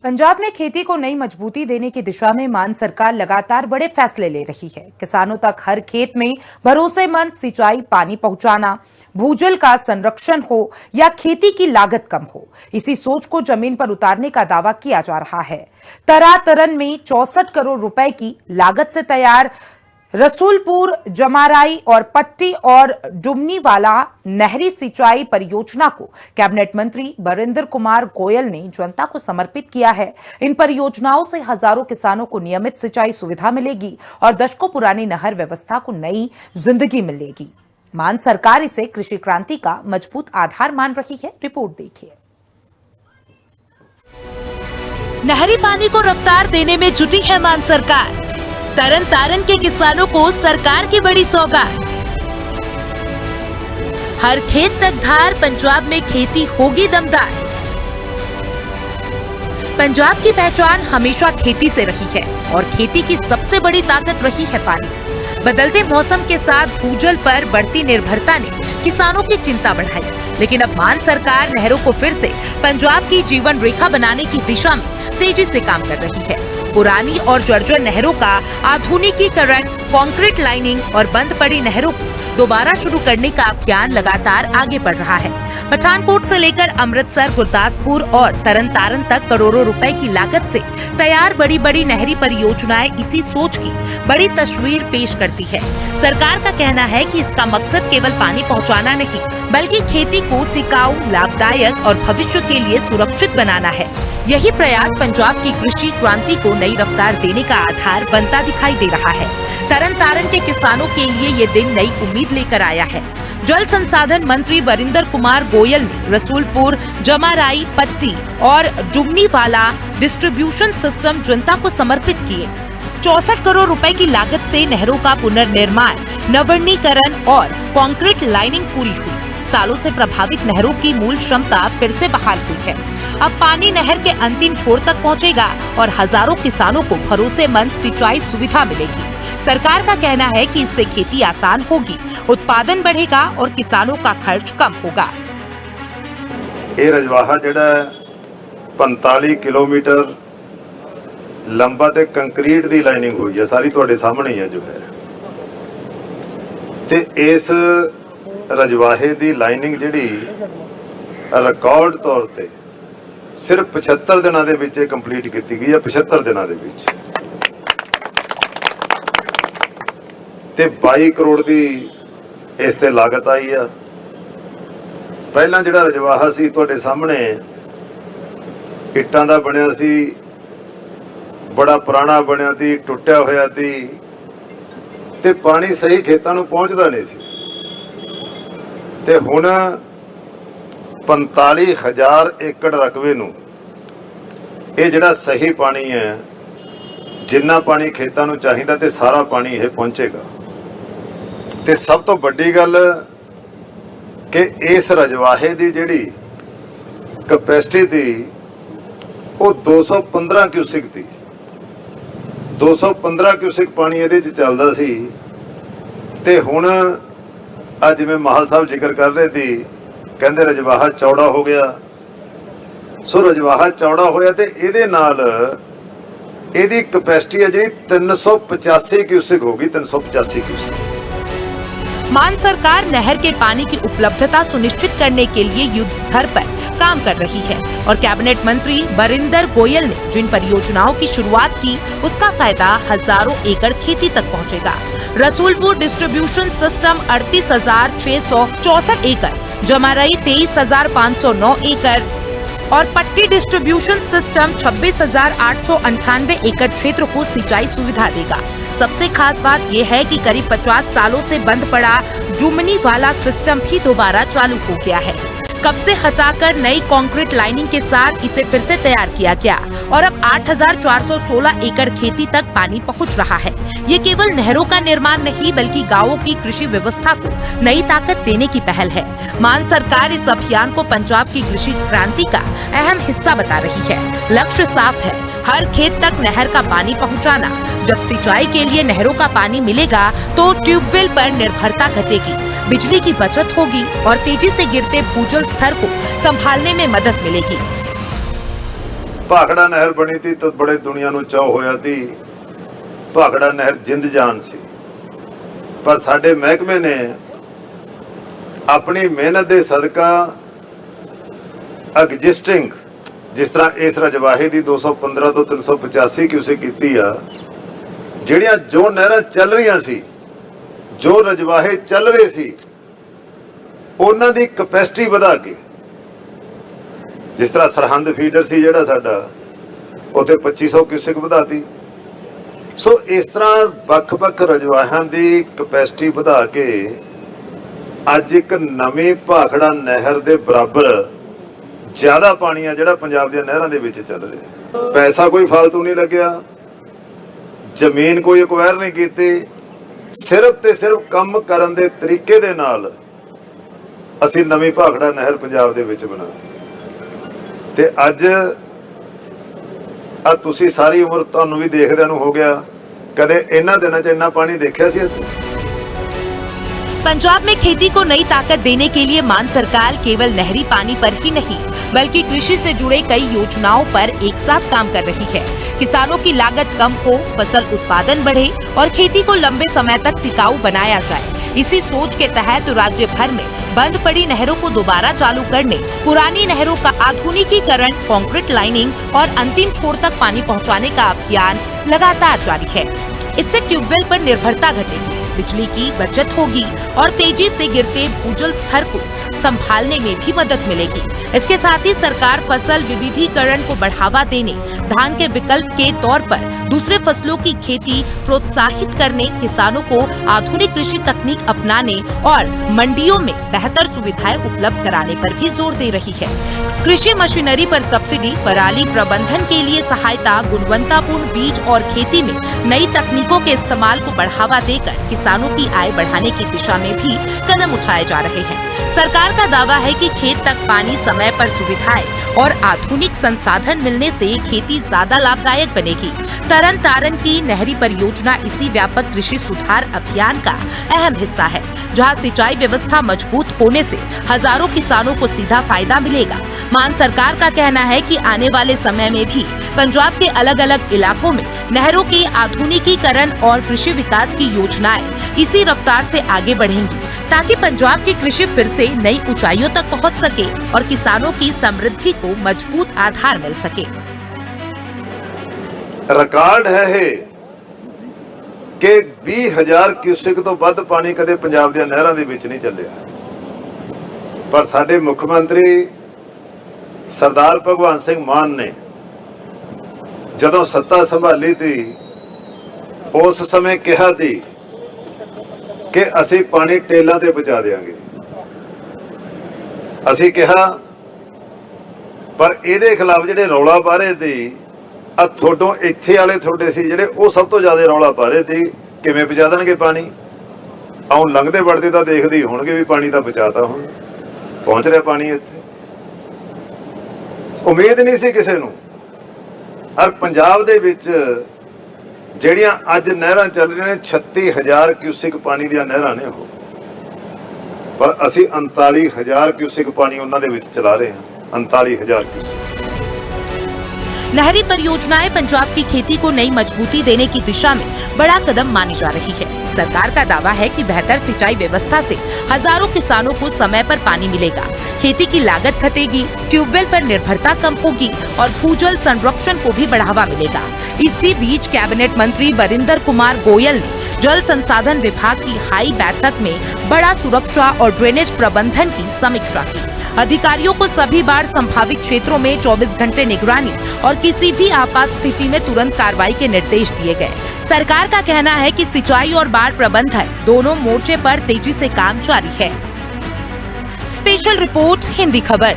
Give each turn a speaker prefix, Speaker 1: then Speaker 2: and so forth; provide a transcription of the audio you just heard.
Speaker 1: पंजाब में खेती को नई मजबूती देने की दिशा में मान सरकार लगातार बड़े फैसले ले रही है। किसानों तक हर खेत में भरोसेमंद सिंचाई पानी पहुंचाना, भूजल का संरक्षण हो या खेती की लागत कम हो, इसी सोच को जमीन पर उतारने का दावा किया जा रहा है। तरातरन में 64 करोड़ रुपए की लागत से तैयार रसूलपुर, जमाराई और पट्टी और डुमनीवाला नहरी सिंचाई परियोजना को कैबिनेट मंत्री बरिंदर कुमार गोयल ने जनता को समर्पित किया है। इन परियोजनाओं से हजारों किसानों को नियमित सिंचाई सुविधा मिलेगी और दशकों पुरानी नहर व्यवस्था को नई जिंदगी मिलेगी। मान सरकार इसे कृषि क्रांति का मजबूत आधार मान रही है। रिपोर्ट देखिए।
Speaker 2: नहरी पानी को रफ्तार देने में जुटी है मान सरकार। तरन तारन के किसानों को सरकार की बड़ी सौगात। हर खेत तक धार, पंजाब में खेती होगी दमदार। पंजाब की पहचान हमेशा खेती से रही है और खेती की सबसे बड़ी ताकत रही है पानी। बदलते मौसम के साथ भूजल पर बढ़ती निर्भरता ने किसानों की चिंता बढ़ाई, लेकिन अब मान सरकार नहरों को फिर से पंजाब की जीवन रेखा बनाने की दिशा में तेजी से काम कर रही है। पुरानी और जर्जर नहरों का आधुनिकीकरण, कंक्रीट लाइनिंग और बंद पड़ी नहरों को दोबारा शुरू करने का अभियान लगातार आगे बढ़ रहा है। पठानकोट से लेकर अमृतसर, गुरदासपुर और तरनतारन तक करोड़ों रुपए की लागत से तैयार बड़ी बड़ी नहरी परियोजनाएं इसी सोच की बड़ी तस्वीर पेश करती है। सरकार का कहना है कि इसका मकसद केवल पानी पहुंचाना नहीं, बल्कि खेती को टिकाऊ, लाभदायक और भविष्य के लिए सुरक्षित बनाना है। यही प्रयास पंजाब की कृषि क्रांति को नई रफ्तार देने का आधार बनता दिखाई दे रहा है। तरनतारन के किसानों के लिए ये दिन नई उम्मीद लेकर आया है। जल संसाधन मंत्री बरिंदर कुमार गोयल ने रसूलपुर, जमाराई, पट्टी और डुमनीवाला डिस्ट्रीब्यूशन सिस्टम जनता को समर्पित किए। 64 करोड़ रुपए की लागत से नहरों का पुनर्निर्माण, नवीनीकरण और कंक्रीट लाइनिंग पूरी हुई। सालों से प्रभावित नहरों की मूल क्षमता फिर से बहाल हुई है। अब पानी नहर के अंतिम छोर तक पहुंचेगा और हजारों किसानों को भरोसेमंद सिंचाई सुविधा मिलेगी। सरकार का कहना है कि इससे खेती आसान होगी, उत्पादन बढ़ेगा और किसानों का खर्च कम होगा।
Speaker 3: ये रजवाहा जिहड़ा 45 किलोमीटर लंबा ते कंक्रीट दी लाइनिंग हुई है, सारी तुहाडे सामने ही है जो है। ते इस रजवाहे दी लाइनिंग जिहड़ी रिकॉर्ड तौर ते सिर्फ 75 दिनां दे विच कंप्लीट कीती गई है। 75 दिनां दे विच ते 22 करोड़ दी इस ते लागत आई है। पहला जिहड़ा रजवाहा सी तुहाडे सामने इट्टां दा बनिया सी, बड़ा पुराना बनिया सी, टुटिया होया सी ते पानी सही खेतां नूं पहुंचदा नहीं सी। ते हुण 45,000 एकड़ रकबे नूं ये जिहड़ा सही पानी है, जिन्ना पानी खेतां नूं चाहीदा ते सारा पानी ये पहुंचेगा। ते सब तो वड्डी गल कि इस रजवाहे दी जिहड़ी कैपेसिटी थी वो 215 क्यूसिक थी। 215 क्यूसिक पानी इहदे च चलदा सी ते हुण अज जिवें माहल साहब जिक्र कर रहे थे, कहंदे रजवाहा चौड़ा हो गया। सो रजवाहा चौड़ा होया ते इहदे नाल इहदी कैपेसिटी है जी 385 क्यूसिक होगी। 385 क्यूसिक।
Speaker 2: मान सरकार नहर के पानी की उपलब्धता सुनिश्चित करने के लिए युद्ध स्तर पर काम कर रही है और कैबिनेट मंत्री बरिंदर गोयल ने जिन परियोजनाओं की शुरुआत की, उसका फायदा हजारों एकड़ खेती तक पहुंचेगा। रसूलपुर डिस्ट्रीब्यूशन सिस्टम 38,664 एकड़, जमाराई 23,509 एकड़ और पट्टी डिस्ट्रीब्यूशन सिस्टम 26,898 एकड़ क्षेत्र को सिंचाई सुविधा देगा। सबसे खास बात यह है कि करीब 50 सालों से बंद पड़ा डुमनीवाला सिस्टम भी दोबारा चालू हो गया है। कब्जे हटाकर नई कंक्रीट लाइनिंग के साथ इसे फिर से तैयार किया गया और अब 8,416 एकड़ खेती तक पानी पहुंच रहा है। ये केवल नहरों का निर्माण नहीं, बल्कि गांवों की कृषि व्यवस्था को नई ताकत देने की पहल है। मान सरकार इस अभियान को पंजाब की कृषि क्रांति का अहम हिस्सा बता रही है। लक्ष्य साफ है, हर खेत तक नहर का पानी पहुंचाना। जब सिंचाई के लिए नहरों का पानी मिलेगा तो ट्यूबवेल पर निर्भरता घटेगी, बिजली की बचत होगी और तेजी से गिरते भूजल स्तर को संभालने में मदद मिलेगी।
Speaker 3: ਭਾਖੜਾ ਨਹਿਰ ਬਣੀ ਤੀ ਤਾਂ ਬੜੇ ਦੁਨੀਆ ਨੂੰ ਚਾਅ ਹੋਇਆ ਤੀ। ਭਾਖੜਾ ਨਹਿਰ ਜਿੰਦ ਜਾਨ ਸੀ, ਪਰ ਸਾਡੇ ਮਹਿਕਮੇ ਨੇ ਆਪਣੀ ਮਿਹਨਤ ਦੇ ਸਦਕਾ ਐਗਜ਼ਿਸਟਿੰਗ ਜਿਸ ਤਰ੍ਹਾਂ ਇਸ ਰਜਵਾਹੇ ਦੀ 215 ਤੋਂ 385 ਕਿਊਸੈਕ ਕੀਤੀ ਆ। ਜਿਹੜੀਆਂ ਜੋ ਨਹਿਰਾਂ ਚੱਲ ਰਹੀਆਂ ਸੀ, ਜੋ ਰਜਵਾਹੇ ਚੱਲ ਰਹੇ ਸੀ, ਉਹਨਾਂ ਦੀ ਕਪੈਸਿਟੀ ਵਧਾ ਕੇ, ਜਿਸ ਤਰ੍ਹਾਂ ਸਰਹੰਦ ਫੀਡਰ ਸੀ ਜਿਹੜਾ ਸਾਡਾ, ਉੱਥੇ 2500 ਕਿਊਸੈਕ ਵਧਾਤੀ। ਸੋ ਇਸ ਤਰ੍ਹਾਂ ਵੱਖ-ਵੱਖ ਰਜਵਾਹਿਆਂ ਦੀ ਕਪੈਸਿਟੀ ਵਧਾ ਕੇ ਅੱਜ ਇੱਕ ਨਵੀਂ ਭਾਖੜਾ ਨਹਿਰ ਦੇ ਬਰਾਬਰ ਜ਼ਿਆਦਾ ਪਾਣੀ ਆ ਜਿਹੜਾ ਪੰਜਾਬ ਦੀਆਂ ਨਹਿਰਾਂ ਦੇ ਵਿੱਚ ਚੱਲ ਰਿਹਾ। ਪੈਸਾ ਕੋਈ ਫालतू ਨਹੀਂ ਲੱਗਿਆ, ਜ਼ਮੀਨ ਕੋਈ ਐਕਵਾਇਰ ਨਹੀਂ ਕੀਤੀ, ਸਿਰਫ ਤੇ ਸਿਰਫ ਕੰਮ ਕਰਨ ਦੇ ਤਰੀਕੇ ਦੇ ਨਾਲ ਅਸੀਂ ਨਵੀਂ ਭਾਖੜਾ ਨਹਿਰ ਪੰਜਾਬ ਦੇ ਵਿੱਚ ਬਣਾ। ਤੇ ਅੱਜ ਆ ਤੁਸੀਂ ਸਾਰੀ ਉਮਰ ਤੁਹਾਨੂੰ ਵੀ ਦੇਖਦਿਆਂ ਨੂੰ ਹੋ ਗਿਆ, ਕਦੇ ਇਹਨਾਂ ਦਿਨਾਂ 'ਚ ਇੰਨਾ ਪਾਣੀ ਦੇਖਿਆ ਸੀ ਅਸੀਂ?
Speaker 2: पंजाब में खेती को नई ताकत देने के लिए मान सरकार केवल नहरी पानी पर ही नहीं बल्कि कृषि से जुड़े कई योजनाओं पर एक साथ काम कर रही है। किसानों की लागत कम हो, फसल उत्पादन बढ़े और खेती को लंबे समय तक टिकाऊ बनाया जाए। इसी सोच के तहत राज्य भर में बंद पड़ी नहरों को दोबारा चालू करने, पुरानी नहरों का आधुनिकीकरण, कंक्रीट लाइनिंग और अंतिम छोर तक पानी पहुंचाने का अभियान लगातार जारी है। इससे ट्यूबवेल पर निर्भरता घटेगी, बिजली की बचत होगी और तेजी से गिरते भूजल स्तर को संभालने में भी मदद मिलेगी। इसके साथ ही सरकार फसल विविधीकरण को बढ़ावा देने, धान के विकल्प के तौर पर दूसरे फसलों की खेती प्रोत्साहित करने, किसानों को आधुनिक कृषि तकनीक अपनाने और मंडियों में बेहतर सुविधाएं उपलब्ध कराने पर भी जोर दे रही है। कृषि मशीनरी पर सब्सिडी, पराली प्रबंधन के लिए सहायता, गुणवत्तापूर्ण बीज और खेती में नई तकनीकों के इस्तेमाल को बढ़ावा देकर किसानों की आय बढ़ाने की दिशा में भी कदम उठाए जा रहे हैं। सरकार का दावा है कि खेत तक पानी, समय पर सुविधाएं और आधुनिक संसाधन मिलने से खेती ज्यादा लाभदायक बनेगी। तरन तारण की नहरी परियोजना इसी व्यापक कृषि सुधार अभियान का अहम हिस्सा है, जहां सिंचाई व्यवस्था मजबूत होने से हजारों किसानों को सीधा फायदा मिलेगा। मान सरकार का कहना है कि आने वाले समय में भी पंजाब के अलग अलग इलाकों में नहरों के आधुनिकीकरण और कृषि विकास की योजनाएं इसी रफ्तार से आगे बढ़ेंगी, ताकि पंजाब की कृषि फिर से नई ऊंचाइयों तक पहुंच सके और किसानों की समृद्धि को मजबूत आधार मिल सके।
Speaker 3: रिकॉर्ड है कि 20,000 क्यूसेक तो ਵੱਧ पानी कदे पंजाब ਦੀਆਂ ਨਹਿਰਾਂ ਦੇ ਵਿੱਚ ਨਹੀਂ ਚੱਲਿਆ। पर ਸਾਡੇ ਮੁੱਖ ਮੰਤਰੀ सरदार भगवंत सिंह मान ने जदों सत्ता संभाली थी, उस समय कहा थी कि असी पानी टेलों ते पहुंचा देंगे। असी कहा, पर इहदे खिलाफ जिहड़े रौला पा रहे थे, थोडों इत्थे वाले थोड़े सी जिहड़े वो सब तो ज्यादा रौला पा रहे थे किवें पहुंचा देणगे पानी। आउं लंघदे वड़दे तां देखदे होणगे भी पानी तां पहुंचाता हुण पहुंच रहा पानी इत्थे। उम्मीद नहीं सी किसी नूं। और पंजाब दे विच ਜਿਹੜੀਆਂ ਅੱਜ ਨਹਿਰਾਂ ਚੱਲ ਰਹੀਆਂ ਨੇ 36,000 क्यूसेक पानी ਦੀਆਂ ਨਹਿਰਾਂ ਨੇ ਉਹ, ਪਰ ਅਸੀਂ 39,000 क्यूसेक पानी ਉਹਨਾਂ ਦੇ ਵਿੱਚ ਚਲਾ ਰਹੇ ਹਾਂ। 39,000 क्यूसेक।
Speaker 2: नहरी परियोजनाएं पंजाब की खेती को नई मजबूती देने की दिशा में बड़ा कदम मानी जा रही है। सरकार का दावा है कि बेहतर सिंचाई व्यवस्था से हजारों किसानों को समय पर पानी मिलेगा, खेती की लागत घटेगी, ट्यूबवेल पर निर्भरता कम होगी और भूजल संरक्षण को भी बढ़ावा मिलेगा। इसी बीच कैबिनेट मंत्री वरिंदर कुमार गोयल ने जल संसाधन विभाग की हाई बैठक में बड़ा सुरक्षा और ड्रेनेज प्रबंधन की समीक्षा की। अधिकारियों को सभी बाढ़ संभावित क्षेत्रों में 24 घंटे निगरानी और किसी भी आपात स्थिति में तुरंत कार्रवाई के निर्देश दिए गए। सरकार का कहना है कि सिंचाई और बाढ़ प्रबंधन दोनों मोर्चे पर तेजी से काम जारी है। स्पेशल रिपोर्ट, हिंदी खबर।